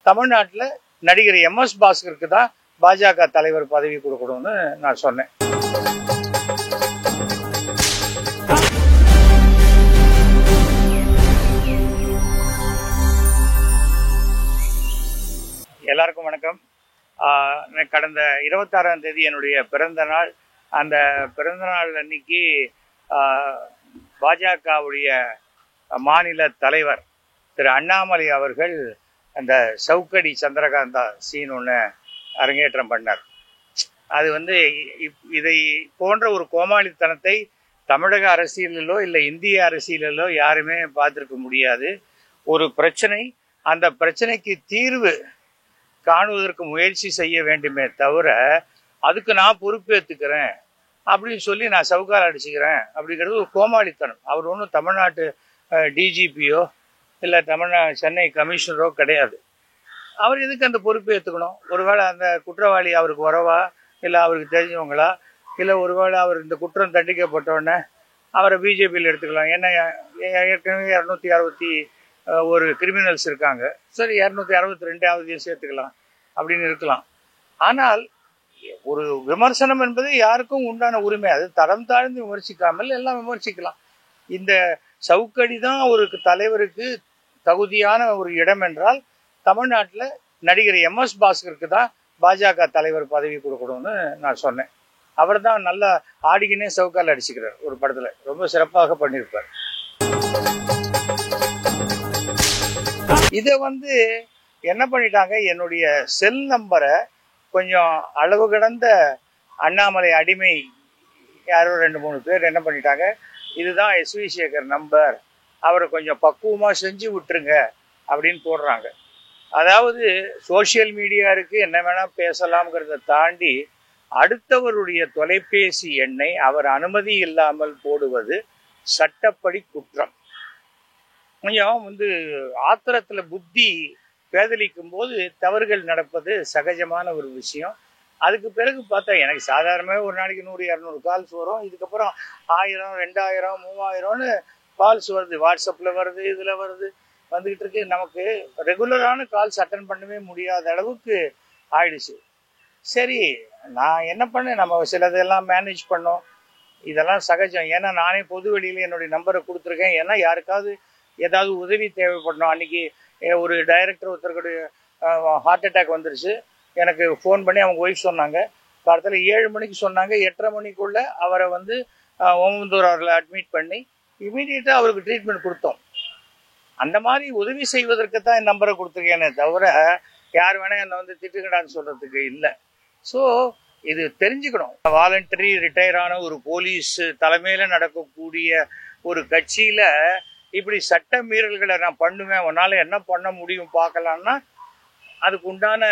தமிழ்நாட்டில் நடிகர் MS பாஸ்கருக்கு தான் பாஜக தலைவர் பதவி கொடுக்கணும்னு நான் சொன்னேன். எல்லாருக்கும் வணக்கம். கடந்த 26ஆம் தேதி என்னுடைய பிறந்த நாள். அந்த பிறந்த நாள் அன்னைக்கு பாஜகவுடைய மாநில தலைவர் திரு அண்ணாமலை அவர்கள் அந்த சவுக்கடி சந்திரகாந்தா சீன் ஒன்று அரங்கேற்றம் பண்ணார். அது இதை போன்ற ஒரு கோமாளித்தனத்தை தமிழக அரசியலிலோ இல்லை இந்திய அரசியலிலோ யாருமே பார்த்துருக்க முடியாது. ஒரு பிரச்சனை, அந்த பிரச்சனைக்கு தீர்வு காணுவதற்கு முயற்சி செய்ய வேண்டுமே தவிர அதுக்கு நான் பொறுப்பேற்றுக்கிறேன் அப்படின்னு சொல்லி நான் சவுக்கால் அடிச்சுக்கிறேன் அப்படிங்கிறது ஒரு கோமாளித்தனம். அவர் ஒன்றும் தமிழ்நாட்டு டிஜிபியோ இல்லை சென்னை கமிஷனரோ கிடையாது. அவர் எதுக்கு அந்த பொறுப்பை ஏற்றுக்கணும்? ஒருவேளை அந்த குற்றவாளி அவருக்கு வரவா, இல்லை அவருக்கு தெரிஞ்சவங்களா, இல்லை ஒருவேளை அவர் இந்த குற்றம் தண்டிக்கப்பட்டோடனே அவரை பிஜேபியில் எடுத்துக்கலாம். ஏன்னா ஏற்கனவே 261 கிரிமினல்ஸ் இருக்காங்க. சரி, 262 சேர்த்துக்கலாம் அப்படின்னு இருக்கலாம். ஆனால் ஒரு விமர்சனம் என்பது யாருக்கும் உண்டான உரிமை. அது தரம் தாழ்ந்து விமர்சிக்காமல் எல்லாம் விமர்சிக்கலாம். இந்த சவுக்கடி தான் ஒரு தலைவருக்கு தகுதியான ஒரு இடம் என்றால் தமிழ்நாட்டில் நடிகர் MS பாஸ்கருக்கு தான் பாஜக தலைவர் பதவி கொடுக்கணும்னு நான் சொன்னேன். அவர் தான் நல்லா ஆடிக்கினே சவுக்கால் அடிச்சுக்கிறார். ஒரு படத்தில் ரொம்ப சிறப்பாக பண்ணியிருப்பார். இதை என்ன பண்ணிட்டாங்க, என்னுடைய செல் நம்பரை கொஞ்சம் அளவு கடந்த அண்ணாமலை அடிமை யாரோ 2-3 பேர் என்ன பண்ணிட்டாங்க, இதுதான் SV சேகர் நம்பர், அவரை கொஞ்சம் பக்குவமாக செஞ்சு விட்டுருங்க அப்படின்னு போடுறாங்க. அதாவது சோசியல் மீடியா இருக்கு, என்ன வேணா பேசலாம்ங்கிறத தாண்டி அடுத்தவருடைய தொலைபேசி எண்ணை அவர் அனுமதி இல்லாமல் போடுவது சட்டப்படி குற்றம். கொஞ்சம் ஆத்திரத்தில் புத்தி பேதலிக்கும் போது தவறுகள் நடப்பது சகஜமான ஒரு விஷயம். அதுக்கு பிறகு பார்த்தா எனக்கு சாதாரணமாக ஒரு நாளைக்கு 100-200 கால்ஸ் வரும். இதுக்கப்புறம் 1000, 2000, 3000ன்னு கால்ஸ் வருது. வாட்ஸ்அப்பில் வருது, இதில் வருது, வந்துக்கிட்டு இருக்கு. நமக்கு ரெகுலரான கால்ஸ் அட்டன் பண்ணவே முடியாத அளவுக்கு ஆயிடுச்சு. சரி, நான் என்ன பண்ணேன், நம்ம சிலதெல்லாம் மேனேஜ் பண்ணோம். இதெல்லாம் சகஜம். ஏன்னா நானே பொது வெளியில் என்னுடைய நம்பரை கொடுத்துருக்கேன். ஏன்னா யாருக்காவது ஏதாவது உதவி தேவைப்படணும். அன்றைக்கி ஒரு டைரக்டர் ஒருத்தருடைய ஹார்ட் அட்டாக் வந்துருச்சு. எனக்கு ஃபோன் பண்ணி அவங்க ஒய்ஃப் சொன்னாங்க. காலத்தில் 7 மணிக்கு சொன்னாங்க. 8:30 மணிக்குள்ளே அவரை ஓமந்தூர் அவர்களை அட்மிட் பண்ணி இமீடியட்டாக அவருக்கு ட்ரீட்மெண்ட் கொடுத்தோம். அந்த மாதிரி உதவி செய்வதற்கு தான் என் நம்பரை கொடுத்துருக்கேனே தவிர யார் வேணால் என்னை திட்டுக்கடான்னு சொல்கிறதுக்கு இல்லை. ஸோ இது தெரிஞ்சுக்கணும். வாலண்டரி ரிட்டையர் ஆன ஒரு போலீஸ் தலைமையில் நடக்கக்கூடிய ஒரு கட்சியில் இப்படி சட்ட மீறல்களை நான் பண்ணுவேன், உன்னால் என்ன பண்ண முடியும் பார்க்கலான்னா அதுக்கு உண்டான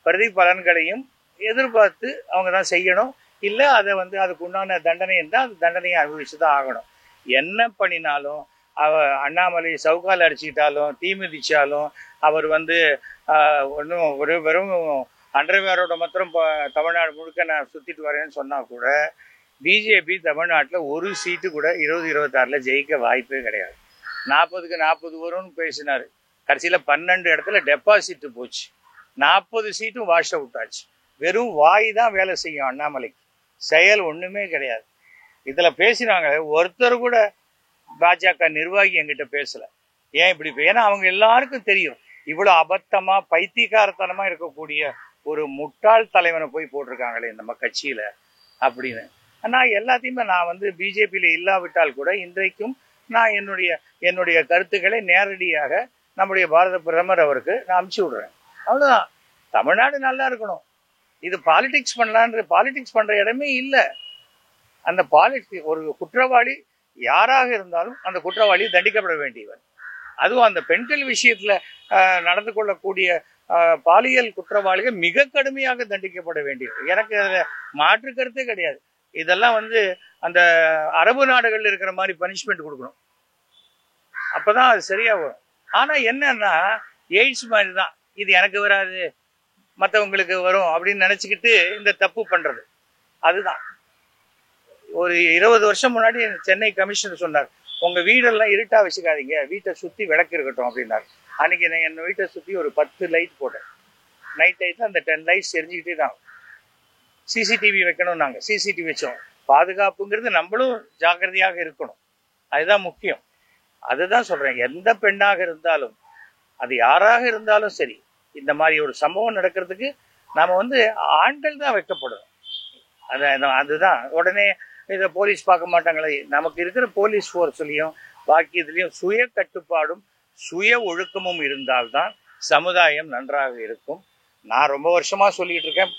பிரதிபலன்களையும் எதிர்பார்த்து அவங்க தான் செய்யணும். இல்லை அதை அதுக்கு உண்டான தண்டனை இருந்தால் அது தண்டனையை அனுபவிச்சு தான் ஆகணும். என்ன பண்ணினாலும் அண்ணாமலை சவுக்கால் அடிச்சுக்கிட்டாலும் தீ மிதிச்சாலும் அவர் ஒன்றும் வெறும் அண்டர்வேரோட மாத்திரம் தமிழ்நாடு முழுக்க நான் சுற்றிட்டு வரேன்னு சொன்னால் கூட பிஜேபி தமிழ்நாட்டில் ஒரு சீட்டு கூட 2026 ஜெயிக்க வாய்ப்பே கிடையாது. 40க்கு 40 வரும்னு பேசினார். கடைசியில் 12 இடத்துல டெபாசிட் போச்சு. 40 சீட்டும் வாஷ் அவுட் ஆச்சு. வெறும் வாய் தான் வேலை செய்யும் அண்ணாமலைக்கு, செயல் ஒன்றுமே கிடையாது. இதில் பேசினாங்க, ஒருத்தர் கூட பாஜக நிர்வாகி என்கிட்ட பேசலை. ஏன் இப்படி? ஏன்னா அவங்க எல்லாருக்கும் தெரியும் இவ்வளோ அபத்தமாக பைத்தியக்காரத்தனமாக இருக்கக்கூடிய ஒரு முட்டாள் தலைவனை போய் போட்டிருக்காங்களே நம்ம கட்சியில் அப்படின்னு. நான் எல்லாத்தையுமே நான் பிஜேபியில் இல்லாவிட்டால் கூட இன்றைக்கும் நான் என்னுடைய கருத்துக்களை நேரடியாக நம்முடைய பாரத பிரதமர் அவருக்கு நான் அனுப்பிச்சி விடுறேன். அவ்வளோதான். தமிழ்நாடு நல்லா இருக்கணும். இது பாலிடிக்ஸ் பண்ணுற இடமே இல்லை. அந்த ஒரு குற்றவாளி யாராக இருந்தாலும் அந்த குற்றவாளி தண்டிக்கப்பட வேண்டியவர். அதுவும் அந்த பெண்கள் விஷயத்தில் நடந்து கொள்ளக்கூடிய பாலியல் குற்றவாளிகள் மிக கடுமையாக தண்டிக்கப்பட வேண்டியவர். எனக்கு அதில் மாற்று கருத்தே கிடையாது. இதெல்லாம் அந்த அரபு நாடுகளில் இருக்கிற மாதிரி பனிஷ்மெண்ட் கொடுக்கணும். அப்போதான் அது சரியா வரும். ஆனால் என்னன்னா எய்ட்ஸ் மாதிரி தான், இது எனக்கு வராது மற்றவங்களுக்கு வரும் அப்படின்னு நினச்சிக்கிட்டு இந்த தப்பு பண்ணுறது. அதுதான் ஒரு 20 வருஷம் முன்னாடி சென்னை கமிஷனர் சொன்னார், உங்கள் வீடெல்லாம் இருட்டா வச்சுக்காதீங்க, வீட்டை சுற்றி விளக்கு இருக்கட்டும் அப்படின்னாரு. அன்னைக்கு நான் என் வீட்டை சுற்றி ஒரு 10 லைட் போட்டேன். நைட் டைத்தில் அந்த 10 லைட்ஸ் எரிஞ்சுக்கிட்டே தான். சிசிடிவி வைக்கணும், நாங்கள் சிசிடிவி வச்சோம். பாதுகாப்புங்கிறது நம்மளும் ஜாக்கிரதையாக இருக்கணும், அதுதான் முக்கியம். அதுதான் சொல்றேன், எந்த பெண்ணாக இருந்தாலும் அது யாராக இருந்தாலும் சரி, இந்த மாதிரி ஒரு சம்பவம் நடக்கிறதுக்கு நாம ஆண்கள் தான் வைக்கப்படணும். அதுதான் உடனே இதை போலீஸ் பார்க்க மாட்டாங்களே. நமக்கு இருக்கிற போலீஸ் ஃபோர்ஸ்லையும் பாக்கி இதுலையும் சுய கட்டுப்பாடும் சுய ஒழுக்கமும் இருந்தால்தான் சமுதாயம் நன்றாக இருக்கும். நான் ரொம்ப வருஷமா சொல்லிட்டு இருக்கேன்,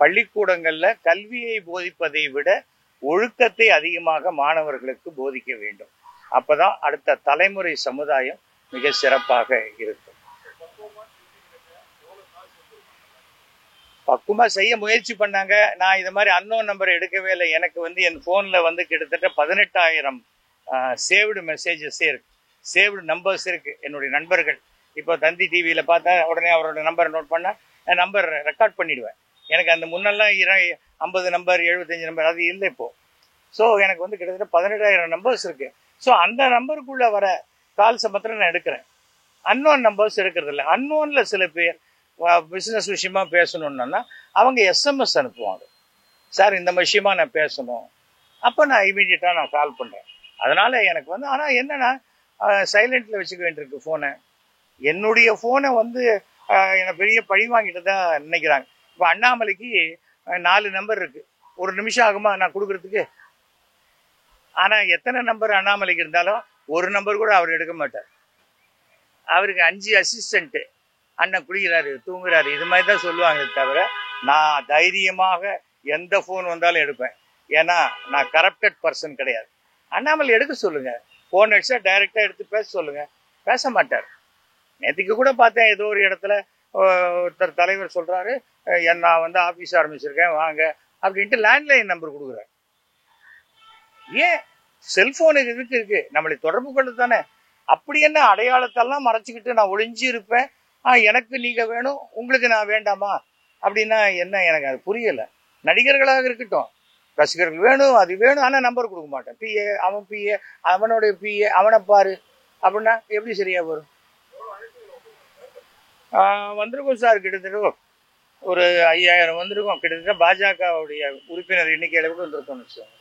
பள்ளிக்கூடங்கள்ல கல்வியை போதிப்பதை விட ஒழுக்கத்தை அதிகமாக மாணவர்களுக்கு போதிக்க வேண்டும். அப்பதான் அடுத்த தலைமுறை சமுதாயம் மிக சிறப்பாக இருக்கும். பக்குவமா செய்ய முயற்சி பண்ணாங்க. நான் இது மாதிரி அன்னோன் நம்பர் எடுக்கவே இல்லை. எனக்கு என் போன்ல கிட்டத்தட்ட 18,000 சேவ்டு மெசேஜஸே இருக்கு, சேவ்டு நம்பர்ஸ் இருக்கு. என்னுடைய நண்பர்கள் இப்போ தந்தி டிவியில பார்த்தா உடனே அவரோட நம்பரை நோட் பண்ணா நம்பர் ரெக்கார்ட் பண்ணிடுவேன். எனக்கு அந்த முன்னெல்லாம் 50 நம்பர் 75 நம்பர் அது இல்லை இப்போ. ஸோ எனக்கு கிட்டத்தட்ட 18,000 நம்பர்ஸ் இருக்கு. ஸோ அந்த நம்பருக்குள்ள வர கால்ஸை மாத்திரம் நான் எடுக்கிறேன். அன்னோன் நம்பர்ஸ் எடுக்கிறது இல்லை. அன்னோன்ல சில பேர் பிஸ்னஸ் விஷயமா பேசணும்னா அவங்க எஸ்எம்எஸ் அனுப்புவாங்க, சார் இந்த விஷயமா நான் பேசணும். அப்போ நான் இமீடியட்டாக நான் கால் பண்ணுறேன். அதனால எனக்கு ஆனால் என்னன்னா சைலண்ட்ல வச்சுக்க வேண்டியிருக்கு ஃபோனை. என்னுடைய ஃபோனை எனக்கு பெரிய பழி வாங்கிட்டு தான் நினைக்கிறாங்க. இப்போ அண்ணாமலைக்கு 4 நம்பர் இருக்கு, 1 நிமிஷம் ஆகுமா நான் கொடுக்கறதுக்கு? ஆனால் எத்தனை நம்பர் அண்ணாமலைக்கு இருந்தாலும் ஒரு நம்பர் கூட அவர் எடுக்க மாட்டார். அவருக்கு 5 அசிஸ்டன்ட்டு, அண்ணன் குடிக்கிறாரு தூங்குறாரு இது மாதிரி தான் சொல்லுவாங்க. தவிர நான் தைரியமாக எந்த ஃபோன் வந்தாலும் எடுப்பேன். ஏன்னா நான் கரப்டட் பர்சன் கிடையாது. அண்ணாமலை எடுக்க சொல்லுங்க, ஃபோன் அடிச்சா டைரக்டா எடுத்து பேச சொல்லுங்க. பேச மாட்டார். நேற்றுக்கு கூட பார்த்தேன், ஏதோ ஒரு இடத்துல ஒருத்தர் தலைவர் சொல்றாரு, நான் ஆஃபீஸ் ஆரம்பிச்சிருக்கேன் வாங்க அப்படின்ட்டு லேண்ட்லைன் நம்பர் கொடுக்குறாரு. ஏன்? செல்போனுக்கு இருக்கு, நம்மளை தொடர்பு கொள்ள தானே. அப்படி என்ன அடையாளத்தெல்லாம் மறைச்சிக்கிட்டு நான் ஒளிஞ்சு இருப்பேன், எனக்கு நீங்க வேணும் உங்களுக்கு நான் வேண்டாமா அப்படின்னா என்ன? எனக்கு அது புரியல. நடிகர்களாக இருக்கட்டும், ரசிகர்கள் வேணும் அது வேணும், ஆனா நம்பர் கொடுக்க மாட்டேன். பிஏ அவன் பிஏ அவனுடைய பிஏ அவனை பாரு அப்படின்னா எப்படி சரியா வரும்? வந்திருக்கும் சார், கிட்டத்தட்ட ஒரு 5000 வந்திருக்கும். கிட்டத்தட்ட பாஜகவுடைய உறுப்பினர் எண்ணிக்கையில கூட வந்திருக்கும்.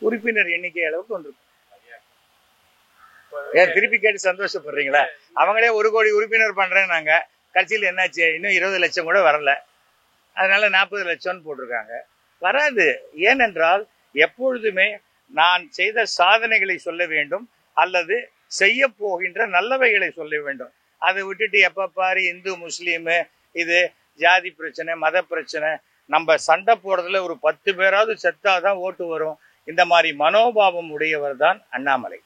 உறுப்பினர் எண்ணிக்கை அளவுக்கு வந்திருக்கும். ஏன் திருப்பி கேட்டு சந்தோஷப்படுறீங்களா? அவங்களே 1 கோடி உறுப்பினர் பண்றேன் நாங்க, கட்சியில் என்னாச்சு? இன்னும் 20 லட்சம் கூட வரல, அதனால 40 லட்சம்னு போட்டிருக்காங்க. வராது. ஏனென்றால் எப்பொழுதுமே நான் செய்த சாதனைகளை சொல்ல வேண்டும், அல்லது செய்ய போகின்ற நல்லவைகளை சொல்ல வேண்டும். அதை விட்டுட்டு எப்ப பாரு இந்து முஸ்லீமு இது ஜாதி பிரச்சனை மத பிரச்சனை, நம்ம சண்டை போடுறதுல ஒரு 10 பேராவது செத்தாதான் ஓட்டு வரும். இந்த மாதிரி மனோபாவம் உடையவர் தான் அண்ணாமலை.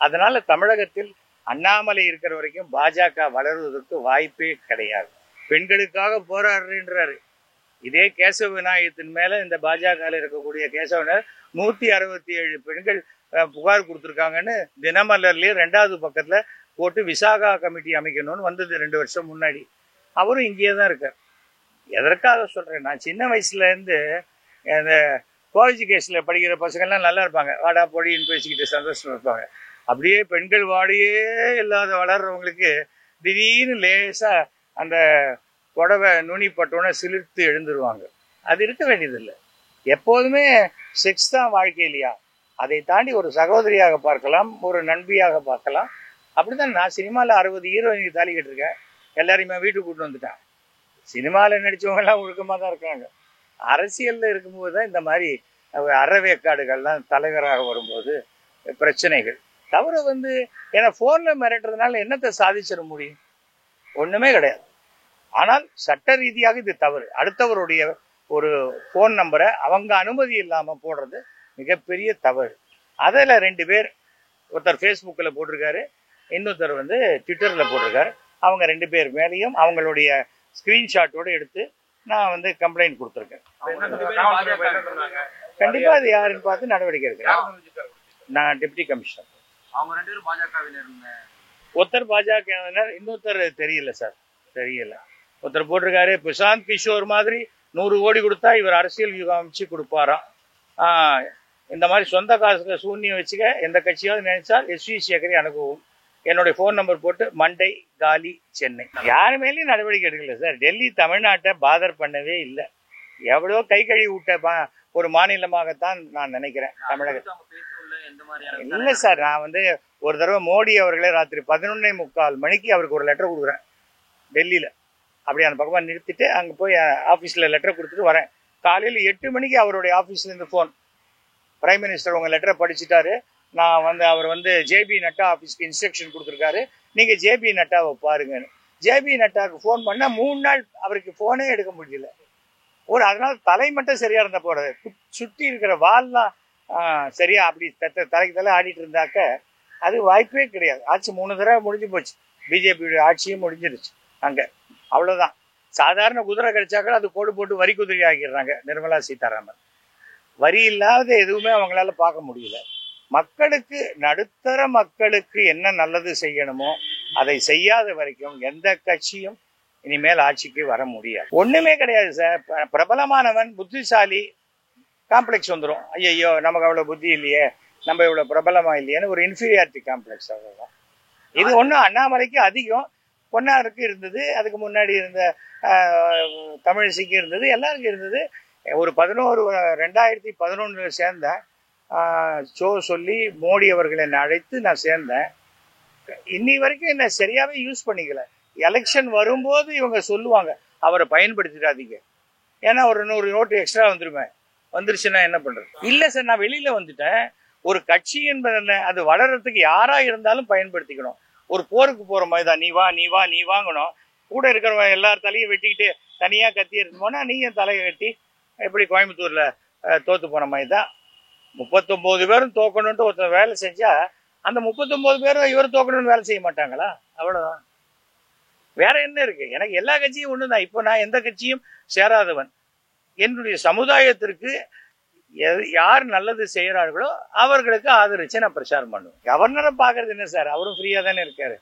அதனால தமிழகத்தில் அண்ணாமலை இருக்கிற வரைக்கும் பாஜக வளருவதற்கு வாய்ப்பே கிடையாது. பெண்களுக்காக போராடுறாரு. இதே கேசவ விநாயகத்தின் மேல இந்த பாஜக இருக்கக்கூடிய கேசவ விநாயகர் 167 பெண்கள் புகார் கொடுத்துருக்காங்கன்னு தினமலர்லயே 2வது பக்கத்துல போட்டு விசாகா கமிட்டி அமைக்கணும்னு வந்தது 2 வருஷம் முன்னாடி. அவரும் இங்கேயே தான் இருக்கார். எதற்காக சொல்றேன், நான் சின்ன வயசுல இருந்து இந்த காலேஜ் கேஸ்ல படிக்கிற பசங்கள்லாம் நல்லா இருப்பாங்க, வாடா பொடின்னு பேசிக்கிட்டு சந்தோஷமா இருப்பாங்க. அப்படியே பெண்கள் வாடியே இல்லாத வளர்றவங்களுக்கு திடீர்னு லேசா அந்த புடவை நுனி பட்டோன்னு சிலிர்த்து எழுந்துருவாங்க. அது இருக்க வேண்டியதில்லை. எப்போதுமே செக்ஸ் தான் வாழ்க்கை இல்லையா? அதை தாண்டி ஒரு சகோதரியாக பார்க்கலாம், ஒரு நண்பியாக பார்க்கலாம். அப்படிதான் நான் சினிமாவில் 60 ஹீரோயினுக்கு தாலி கட்டிருக்கேன். எல்லாரையுமே வீட்டுக்கு கூட்டு வந்துட்டேன். சினிமாவில் நடிச்சவங்க எல்லாம் ஒழுக்கமாக தான் இருக்காங்க. அரசியல்ல இருக்கும்போது தான் இந்த மாதிரி அறவேக்காடுகள்லாம் தலைவராக வரும்போது பிரச்சனைகள். தவிர ஏன்னா போன்ல மிரட்டுறதுனால என்னத்தை சாதிச்சிட முடியும்? ஒண்ணுமே கிடையாது. ஆனால் சட்ட ரீதியாக இது தவறு. அடுத்தவருடைய ஒரு போன் நம்பரை அவங்க அனுமதி இல்லாம போடுறது மிகப்பெரிய தவறு. அதில் 2 பேர், ஒருத்தர் ஃபேஸ்புக்கில் போட்டிருக்காரு, இன்னொருத்தர் ட்விட்டரில் போட்டிருக்காரு. அவங்க 2 பேர் மேலேயும் அவங்களுடைய ஸ்கிரீன்ஷாட்டோடு எடுத்து நான் கம்ப்ளைண்ட் கொடுத்துருக்கேன். கண்டிப்பா அது யாருன்னு பார்த்து நடவடிக்கை எடுக்கிறேன். நான் டெப்டி கமிஷனர். ஒருத்தர் பாஜகவினர், இன்னொருத்தர் தெரியல சார், தெரியல. ஒருத்தர் போட்டிருக்காரு, பிரசாந்த் கிஷோர் மாதிரி 100 கோடி கொடுத்தா இவர் அரசியல் யுகம் அமைச்சு கொடுப்பாராம். இந்த மாதிரி சொந்த காசுல சூன்யம் வச்சுக்க எந்த கட்சியாவது நினைச்சால் எஸ்வி சேகரை அணுகவும். என்னுடைய ஃபோன் நம்பர் போட்டு மண்டை காலி சென்னை. யாரு மேலேயும் நடவடிக்கை எடுக்கல சார். டெல்லி தமிழ்நாட்டை பாதர் பண்ணவே இல்லை. எவ்வளோ கை கழுவி விட்ட ஒரு மாநிலமாகத்தான் நான் நினைக்கிறேன் தமிழகம். இல்லை சார், நான் ஒரு தடவை மோடி அவர்களே ராத்திரி 11:45 மணிக்கு அவருக்கு ஒரு லெட்டர் கொடுக்குறேன் டெல்லியில். அப்படி அந்த பக்கமாக நிறுத்திட்டு அங்கே போய் ஆஃபீஸில் லெட்டர் கொடுத்துட்டு வரேன். காலையில் 8 மணிக்கு அவருடைய ஆஃபீஸ்லேருந்து ஃபோன், பிரைம் மினிஸ்டர் உங்கள் லெட்டரை படிச்சுட்டாரு, நான் அவர் ஜேபி நட்டா ஆஃபீஸ்க்கு இன்ஸ்ட்ரக்ஷன் கொடுத்துருக்காரு, நீங்கள் ஜேபி நட்டாவை பாருங்கன்னு. ஜேபி நட்டாவுக்கு ஃபோன் பண்ணால் 3 நாள் அவருக்கு ஃபோனே எடுக்க முடியல. அதனால தலை மட்டும் சரியா இருந்த போறது, சுற்றி இருக்கிற வால்லாம் சரியா அப்படி தலைக்கு தலை ஆடிட்டு இருந்தாக்க அது வாய்ப்பே கிடையாது. ஆட்சி 3 தடவை முடிஞ்சு போச்சு. பிஜேபியோட ஆட்சியும் முடிஞ்சிருச்சு அங்க. அவ்வளவுதான். சாதாரண குதிரை கிடைச்சாக்க அது கோடு போட்டு வரி குதிரை ஆக்கிடுறாங்க நிர்மலா சீதாராமன். வரி இல்லாத எதுவுமே அவங்களால பார்க்க முடியல. மக்களுக்கு, நடுத்தர மக்களுக்கு என்ன நல்லது செய்யணுமோ அதை செய்யாத வரைக்கும் எந்த கட்சியும் இனிமேல் ஆட்சிக்கு வர முடியாது. ஒண்ணுமே கிடையாது சார். பிரபலமானவன் புத்திசாலி, காம்ப்ளெக்ஸ் வந்துடும். ஐயோ நமக்கு அவ்வளவு புத்தி இல்லையே, நம்ம இவ்வளவு பிரபலமா இல்லையேன்னு ஒரு இன்ஃபீரியாரிட்டி காம்ப்ளெக்ஸ். அவ்வளவுதான். இது ஒன்றும் அண்ணாமலைக்கு அதிகம், பொன்னாருக்கு இருந்தது, அதுக்கு முன்னாடி இருந்த தமிழிசைக்கு இருந்தது, எல்லாருக்கும் இருந்தது. ஒரு 2011 சேர்ந்தேன். ஷோ சொல்லி மோடி அவர்கள் என்னை அழைத்து நான் சேர்ந்தேன். இன்னி வரைக்கும் என்ன சரியாவே யூஸ் பண்ணிக்கல. எலெக்ஷன் வரும்போது இவங்க சொல்லுவாங்க அவரை பயன்படுத்திடாதீங்க, ஏன்னா ஒரு 100 நோட்டு எக்ஸ்ட்ரா வந்துருச்சுன்னா என்ன பண்றது? இல்ல சார், நான் வெளியில வந்துட்டேன். ஒரு கட்சி என்பது என்ன, அது வளர்றதுக்கு யாரா இருந்தாலும் பயன்படுத்திக்கணும். ஒரு போருக்கு போற மாதிரி தான். நீ வாங்கணும். கூட இருக்கிறவங்க எல்லார் தலையும் வெட்டிக்கிட்டு தனியா கத்தி எடுத்து போனா நீயும் தலையை வெட்டி எப்படி கோயம்புத்தூர்ல தோத்து போன மாதிரி தான். 39 பேரும் தோக்கணும்ட்டு ஒருத்தர் வேலை செஞ்சா அந்த 39 பேரும் இவர் தோக்கணும்னு வேலை செய்ய மாட்டாங்களா? அவ்வளவுதான். வேற என்ன இருக்கு? எனக்கு எல்லா கட்சியும் ஒண்ணுதான். இப்போ நான் எந்த கட்சியும் சேராதவன். என்னுடைய சமுதாயத்திற்கு யார் நல்லது செய்யறார்களோ அவர்களுக்கு ஆதரிச்சு நான் பிரச்சாரம் பண்ணுவேன். கவர்னரை பாக்குறது என்ன சார், அவரும் ஃப்ரீயா தானே இருக்காரு.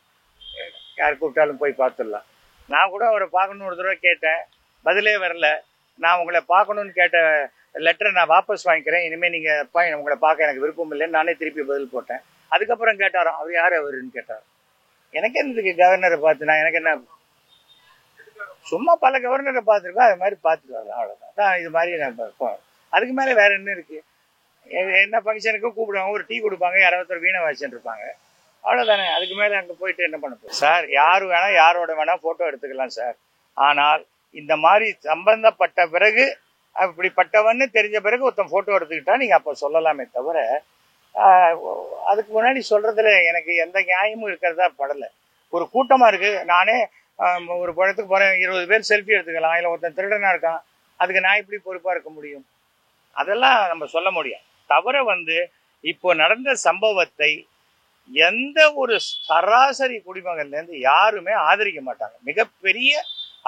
யார் கூப்பிட்டாலும் போய் பார்த்துடலாம். நான் கூட அவரை பார்க்கணும்னு ஒரு தடவை கேட்டேன், பதிலே வரல. நான் உங்களை பார்க்கணும்னு கேட்ட லெட்டரை நான் வாபஸ் வாங்கிக்கிறேன், இனிமே நீங்க உங்களை பார்க்க எனக்கு விருப்பம் இல்லைன்னு நானே திருப்பி பதில் போட்டேன். அதுக்கப்புறம் கேட்டாராம், அவர் யார் அவருன்னு கேட்டார். எனக்கு என்னதுக்கு கவர்னரை பார்த்து, நான் எனக்கு என்ன, சும்மா பல கவர்னரை பார்த்துருக்கோம், அது மாதிரி பார்த்துட்டு வரலாம், அவ்வளோதான். இது மாதிரி நான் அதுக்கு மேலே வேற என்ன இருக்கு? என்ன ஃபங்க்ஷனுக்கும் கூப்பிடுவாங்க, ஒரு டீ கொடுப்பாங்க, யாராவது வீணை வாசிச்சுட்டு இருப்பாங்க, அவ்வளோதானே. அதுக்கு மேலே அங்கே போயிட்டு என்ன பண்ண போகுது சார்? யார் வேணா யாரோட வேணா ஃபோட்டோ எடுத்துக்கலாம் சார். ஆனால் இந்த மாதிரி சம்பந்தப்பட்ட பிறகு, அப்படிப்பட்டவன்னு தெரிஞ்ச பிறகு ஒருத்தன் ஃபோட்டோ எடுத்துக்கிட்டா நீங்கள் அப்போ சொல்லலாமே தவிர, அதுக்கு முன்னாடி சொல்றதுல எனக்கு எந்த நியாயமும் இருக்கிறதா படலை. ஒரு கூட்டமாக இருக்குது, நானே ஒரு படத்துக்கு போகிறேன், 20 பேர் செல்ஃபி எடுத்துக்கலாம், இல்லை ஒருத்தன் திருடனா இருக்கான், அதுக்கு நான் எப்படி பொறுப்பாக இருக்க முடியும்? அதெல்லாம் நம்ம சொல்ல முடியும். தவிர இப்போ நடந்த சம்பவத்தை எந்த ஒரு சராசரி குடிமகன்லேருந்து யாருமே ஆதரிக்க மாட்டாங்க. மிகப்பெரிய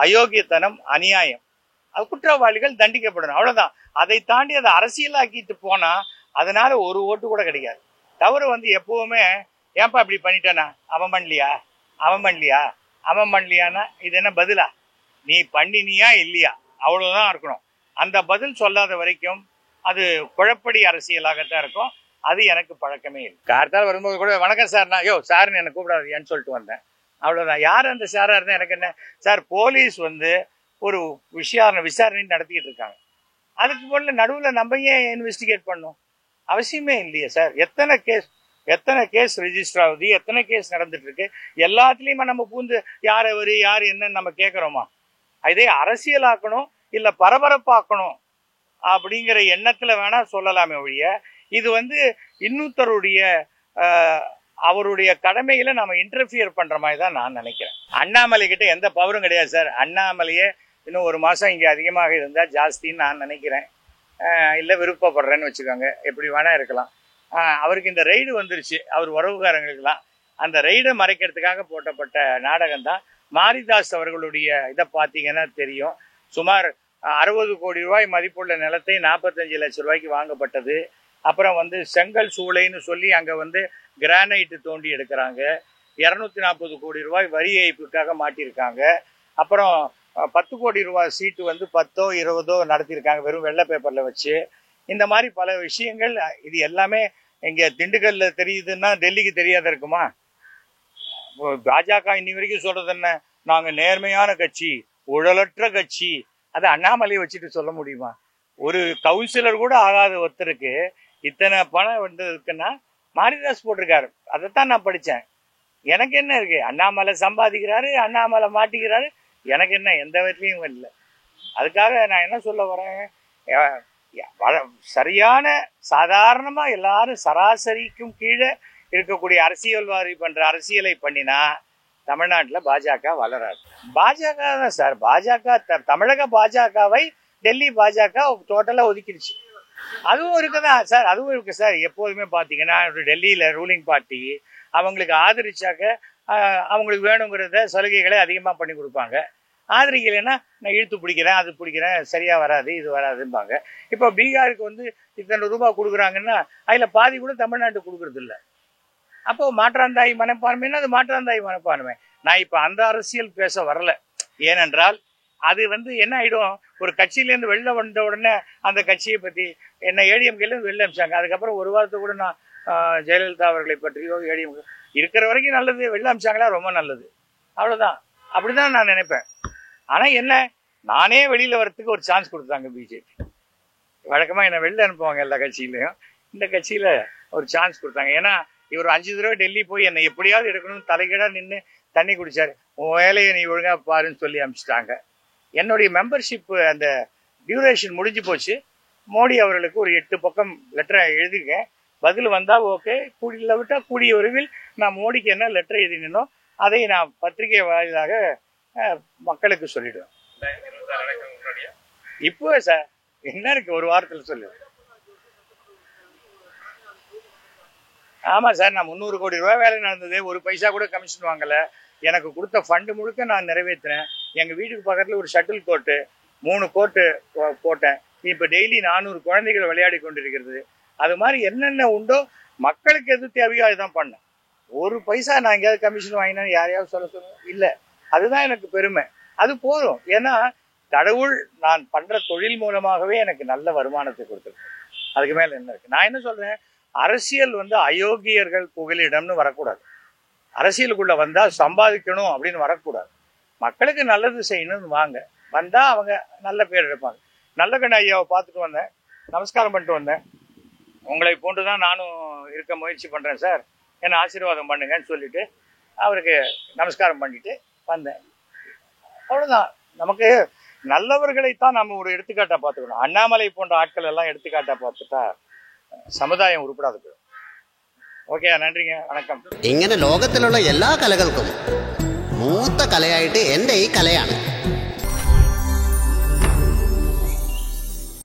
அயோக்கியத்தனம், அநியாயம். அது குற்றவாளிகள் தண்டிக்கப்படணும், அவ்வளவுதான். அதை தாண்டி அதை அரசியலாக்கிட்டு போனா அதனால ஒரு ஓட்டு கூட கிடைக்காது. தவிர எப்பவுமே ஏன்பா இப்படி பண்ணிட்டேனா, அவன் பண்ணலியானா இது என்ன பதிலா? நீ பண்ணினியா இல்லையா, அவ்வளவுதான் இருக்கணும். அந்த பதில் சொல்லாத வரைக்கும் அது குழப்படி அரசியலாகத்தான் இருக்கும். அது எனக்கு பழக்கமே இல்லை. கார்த்தால் வரும்போது கூட வணக்கம் சார், நான் சார்னு என்ன கூப்பிடாதீங்கன்னு சொல்லிட்டு வந்தேன், அவ்வளவுதான். யார் அந்த சாரா இருந்தா எனக்கு என்ன சார்? போலீஸ் ஒரு விசாரணை நடத்திக்கிட்டு இருக்காங்க. அதுக்கு போல நடுவில் நம்ம ஏன் இன்வெஸ்டிகேட் பண்ணணும்? அவசியமே இல்லையே சார். எத்தனை கேஸ் ரெஜிஸ்டர் ஆகுது, எத்தனை கேஸ் நடந்துட்டு இருக்கு, எல்லாத்துலயுமே நம்ம பூந்து யார் அவரு யார் என்னன்னு நம்ம கேட்கிறோமா? இதே அரசியலாக்கணும் இல்ல பரபரப்பாக்கணும் அப்படிங்கிற எண்ணத்துல வேணா சொல்லலாமே ஒழிய, இது இன்னொருத்தருடைய அவருடைய கடமைகளை நாம இன்டர்ஃபியர் பண்ற மாதிரி தான் நான் நினைக்கிறேன். அண்ணாமலை கிட்ட எந்த பவரும் கிடையாது சார். அண்ணாமலையே இன்னும் 1 மாசம் இங்க அதிகமாக இருந்தா ஜாஸ்தின்னு நான் நினைக்கிறேன். இல்ல விருப்பப்படுறேன்னு வச்சுக்கோங்க, எப்படி வேணா இருக்கலாம். அவருக்கு இந்த ரெய்டு வந்துருச்சு, அவர் உறவுகாரங்களுக்கெல்லாம். அந்த ரெய்டை மறைக்கிறதுக்காக போட்டப்பட்ட நாடகம் தான். மாரிதாஸ் அவர்களுடைய இதை பார்த்தீங்கன்னா தெரியும். சுமார் 60 கோடி ரூபாய் மதிப்புள்ள நிலத்தை 45 லட்சம் ரூபாய்க்கு வாங்கப்பட்டது. அப்புறம் செங்கல் சூளைன்னு சொல்லி அங்கே கிரானைட்டு தோண்டி எடுக்கிறாங்க. 240 கோடி ரூபாய் வரி ஏய்ப்புக்காக மாட்டியிருக்காங்க. அப்புறம் 10 கோடி ரூபாய் சீட்டு 10ஓ 20ஓ நடத்தியிருக்காங்க, வெறும் வெள்ளை பேப்பரில் வச்சு. இந்த மாதிரி பல விஷயங்கள். இது எல்லாமே இங்க திண்டுக்கல்ல தெரியுதுன்னா டெல்லிக்கு தெரியாத இருக்குமா? பாஜக இன்னி வரைக்கும் சொல்றது என்ன? நாங்க நேர்மையான கட்சி, ஊழலற்ற கட்சி. அதை அண்ணாமலையை வச்சுட்டு சொல்ல முடியுமா? ஒரு கவுன்சிலர் கூட ஆகாத ஒருத்தருக்கு இத்தனை பணம் வந்ததுக்குன்னா மாரிதாஸ் போட்டிருக்காரு. அதைத்தான் நான் படித்தேன். எனக்கு என்ன இருக்கு? அண்ணாமலை சம்பாதிக்கிறாரு, அண்ணாமலை மாட்டிக்கிறாரு, எனக்கு என்ன, எந்த விதத்துலையும் இல்லை. அதுக்காக நான் என்ன சொல்ல வரேன், சரியான சாதாரணமா எல்லாரும் சராசரிக்கும் கீழே இருக்கக்கூடிய அரசியல்வாதி பண்ற அரசியலை பண்ணினா தமிழ்நாட்டில் பாஜக வளராது. பாஜக தான் சார். பாஜக தமிழக பாஜகவை டெல்லி பாஜக டோட்டலா ஒதுக்கிடுச்சு. அதுவும் இருக்குதான் சார், அதுவும் இருக்கு சார். எப்போதுமே பாத்தீங்கன்னா டெல்லியில ரூலிங் பார்ட்டி அவங்களுக்கு ஆதரிச்சாக்க அவங்களுக்கு வேணுங்கிறத சலுகைகளை அதிகமா பண்ணி கொடுப்பாங்க. ஆதரிக்கலைன்னா நான் இழுத்து பிடிக்கிறேன், அது பிடிக்கிறேன், சரியா வராது, இது வராதும்பாங்க. இப்போ பீகாருக்கு வந்து இத்தனை ரூபாய் கொடுக்குறாங்கன்னா அதுல பாதி கூட தமிழ்நாட்டுக்கு கொடுக்கறது இல்லை. அப்போ மாற்றாந்தாய் மனப்பான்மைன்னா அது மாற்றாந்தாய் மனப்பான்மை. நான் இப்ப அந்த அரசியல் பேச வரல. ஏனென்றால் அது வந்து என்ன ஆயிடும், ஒரு கட்சியிலேருந்து வெளில வந்த உடனே அந்த கட்சியை பத்தி என்ன ஏடிஎம்கேலேருந்து வெளில அமிச்சாங்க. அதுக்கப்புறம் ஒரு வாரத்தை கூட நான் ஜெயலலிதா அவர்களை பற்றியோ ஏடிஎம் இருக்கிற வரைக்கும் நல்லது, வெளில அமிச்சாங்களா ரொம்ப நல்லது, அவ்வளவுதான். அப்படிதான் நான் நினைப்பேன். ஆனா என்ன, நானே வெளியில வர்றதுக்கு ஒரு சான்ஸ் கொடுத்தாங்க பிஜேபி. வழக்கமா என்ன வெளில அனுப்புவாங்க எல்லா கட்சியிலையும், இந்த கட்சியில ஒரு சான்ஸ் கொடுத்தாங்க. ஏன்னா இவர் 5 தடவை டெல்லி போய் என்னை எப்படியாவது எடுக்கணும்னு தலைகீழா நின்று தண்ணி குடிச்சாரு. உன் வேலையை நீ ஒழுங்கா பாருன்னு சொல்லி அனுப்பிச்சிட்டாங்க. என்னுடைய மெம்பர்ஷிப் அந்த டியூரேஷன் முடிஞ்சு போச்சு. மோடி அவர்களுக்கு ஒரு 8 பக்கம் லெட்டரை எழுதிருக்கேன். பதில் வந்தா ஓகே, கூடியில் விட்டா கூடிய விரைவில் நான் மோடிக்கு என்ன லெட்டர் எழுதினோ அதை நான் பத்திரிகை வாயிலாக மக்களுக்கு சொல்லிடுவேன். இப்போ சார் என்ன இருக்கு, ஒரு வாரத்தில் சொல்லுவேன். ஆமா சார், நான் 300 கோடி ரூபாய் வேலை நடந்தது, ஒரு பைசா கூட கமிஷன் வாங்கல. எனக்கு கொடுத்த ஃபண்டு முழுக்க நான் நிறைவேற்றினேன். எங்க வீட்டுக்கு பக்கத்துல ஒரு ஷட்டில் கோர்ட்டு 3 கோர்ட்டு போட்டேன். இப்ப டெய்லி 400 குழந்தைகள் விளையாடி கொண்டிருக்கிறது. அது மாதிரி என்னென்ன உண்டோ மக்களுக்கு எது தேவையோ அதுதான் பண்ணேன். ஒரு பைசா நான் எங்கேயாவது கமிஷன் வாங்கினா யாரையாவது சொல்ல இல்லை. அதுதான் எனக்கு பெருமை. அது போதும். ஏன்னா கடவுள் நான் பண்ற தொழில் மூலமாகவே எனக்கு நல்ல வருமானத்தை கொடுத்துருக்கு. அதுக்கு மேல என்ன இருக்கு? நான் என்ன சொல்றேன், அரசியல் வந்து அயோக்கியர்கள் புகலிடம்னு வரக்கூடாது. அரசியலுக்குள்ள வந்தா சம்பாதிக்கணும் அப்படின்னு வரக்கூடாது. மக்களுக்கு நல்லது செய்யணும்னு வாங்க. வந்தா அவங்க நல்ல பேர் எடுப்பாங்க. நல்லகண்ண ஐயாவை பார்த்துட்டு வந்தேன், நமஸ்காரம் பண்ணிட்டு வந்தேன். உங்களை போன்றுதான் நானும் இருக்க முயற்சி பண்றேன் சார், என்ன ஆசீர்வாதம் பண்ணுங்கன்னு சொல்லிட்டு அவருக்கு நமஸ்காரம் பண்ணிட்டு வந்தேன். அவ்வளவுதான். நமக்கு நல்லவர்களைத்தான் நம்ம ஒரு எடுத்துக்காட்டா பார்த்துக்கணும். அண்ணாமலை போன்ற ஆட்கள் எல்லாம் எடுத்துக்காட்டா பார்த்துட்டா സമുദായം ഉരുപ്പെടാതെ പോയി. ഓക്കെ, നന്ദിங்க, വണക്കം. ഇങ്ങനെ ലോകത്തിലുള്ള എല്ലാ കലകൾക്കും മൂത്ത കലയായിട്ട് എൻ്റെ ഈ കലയാണ്.